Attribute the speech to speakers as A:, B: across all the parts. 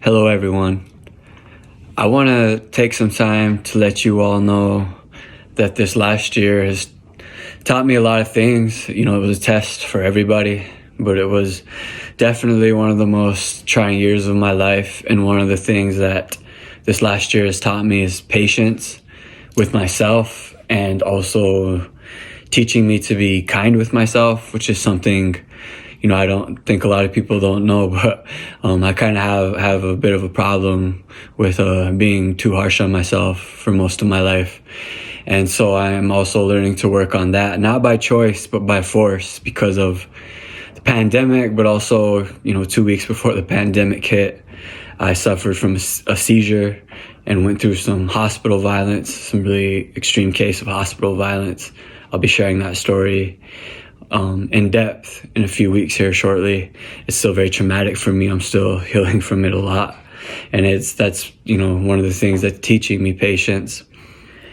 A: Hello, everyone. I want to take some time to let you all know that this last year has taught me a lot of things. It was a test for everybody, but it was definitely one of the most trying years of my life. And one of the things that this last year has taught me is patience with myself, and also teaching me to be kind with myself, which is something I don't think a lot of people don't know, but I kind of have a bit of a problem with being too harsh on myself for most of my life. And so I am also learning to work on that, not by choice, but by force, because of the pandemic, but also, 2 weeks before the pandemic hit, I suffered from a seizure and went through some hospital violence, some really extreme case of hospital violence. I'll be sharing that story in depth in a few weeks here shortly. It's still very traumatic for me. I'm still healing from it a lot. And that's one of the things that's teaching me patience.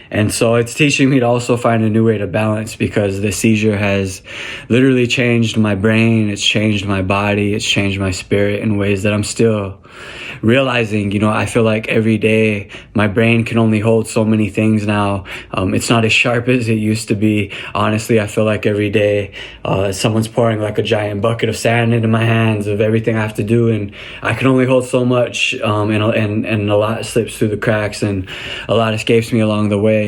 A: And so it's teaching me to also find a new way to balance, because the seizure has literally changed my brain. It's changed my body. It's changed my spirit in ways that I'm still realizing. I feel like every day my brain can only hold so many things now. It's not as sharp as it used to be. Honestly, I feel like every day someone's pouring like a giant bucket of sand into my hands of everything I have to do, and I can only hold so much, and a lot slips through the cracks, and a lot escapes me along the way.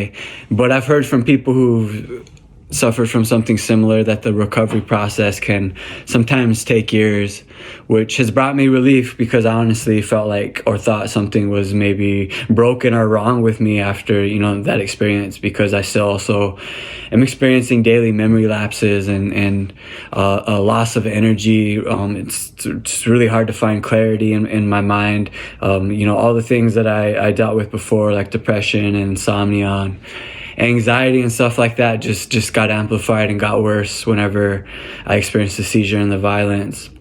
A: But I've heard from people who've suffered from something similar that the recovery process can sometimes take years, which has brought me relief, because I honestly felt like, or thought, something was maybe broken or wrong with me after that experience, because I still also am experiencing daily memory lapses and a loss of energy. It's really hard to find clarity in my mind. All the things that I dealt with before, like depression and insomnia and anxiety and stuff like that, just got amplified and got worse whenever I experienced the seizure and the violence.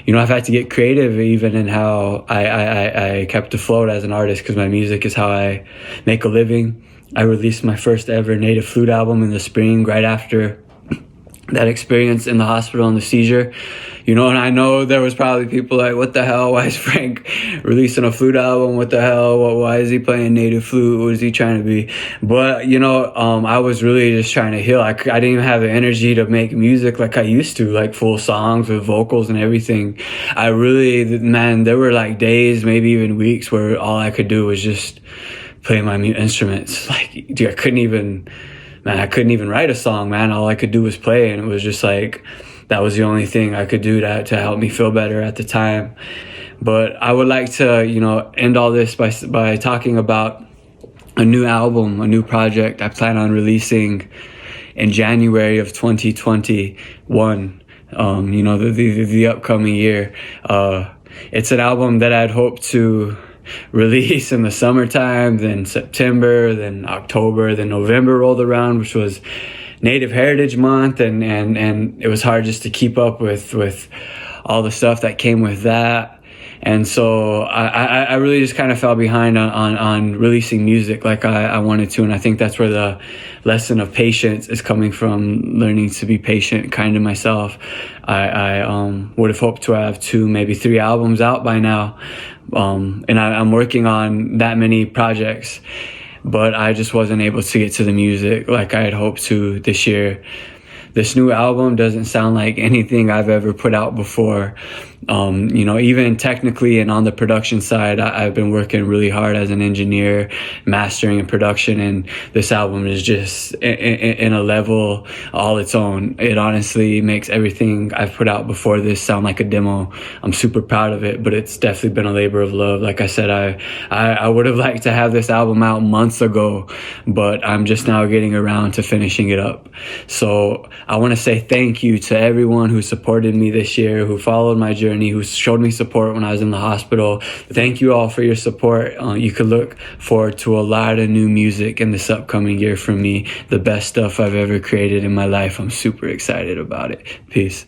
A: I've had to get creative even in how I kept afloat as an artist, because my music is how I make a living. I released my first ever native flute album in the spring, right after that experience in the hospital and the seizure. And I know there was probably people like, what the hell? Why is Frank releasing a flute album? What the hell? Why is he playing native flute? What is he trying to be? But, I was really just trying to heal. I didn't even have the energy to make music like I used to, like full songs with vocals and everything. There were like days, maybe even weeks, where all I could do was just play my instruments. Like, dude, I couldn't even write a song, man. All I could do was play, and it was just like, that was the only thing I could do to help me feel better at the time. But I would like to, end all this by talking about a new album, a new project I plan on releasing in January of 2021. The upcoming year. It's an album that I'd hoped to release in the summertime, then September, then October, then November rolled around, which was Native Heritage Month, and it was hard just to keep up with all the stuff that came with that. And so I really just kind of fell behind on releasing music like I wanted to. And I think that's where the lesson of patience is coming from, learning to be patient, kind to myself. I would have hoped to have 2, maybe 3 albums out by now. And I'm working on that many projects, but I just wasn't able to get to the music like I had hoped to this year. This new album doesn't sound like anything I've ever put out before. Even technically and on the production side, I've been working really hard as an engineer, mastering and production, and this album is just in a level all its own. It honestly makes everything I've put out before this sound like a demo. I'm super proud of it, but it's definitely been a labor of love. Like I said, I would have liked to have this album out months ago, but I'm just now getting around to finishing it up. So I want to say thank you to everyone who supported me this year, who followed my journey, who showed me support when I was in the hospital. Thank you all for your support. You could look forward to a lot of new music in this upcoming year from me. The best stuff I've ever created in my life. I'm super excited about it. Peace.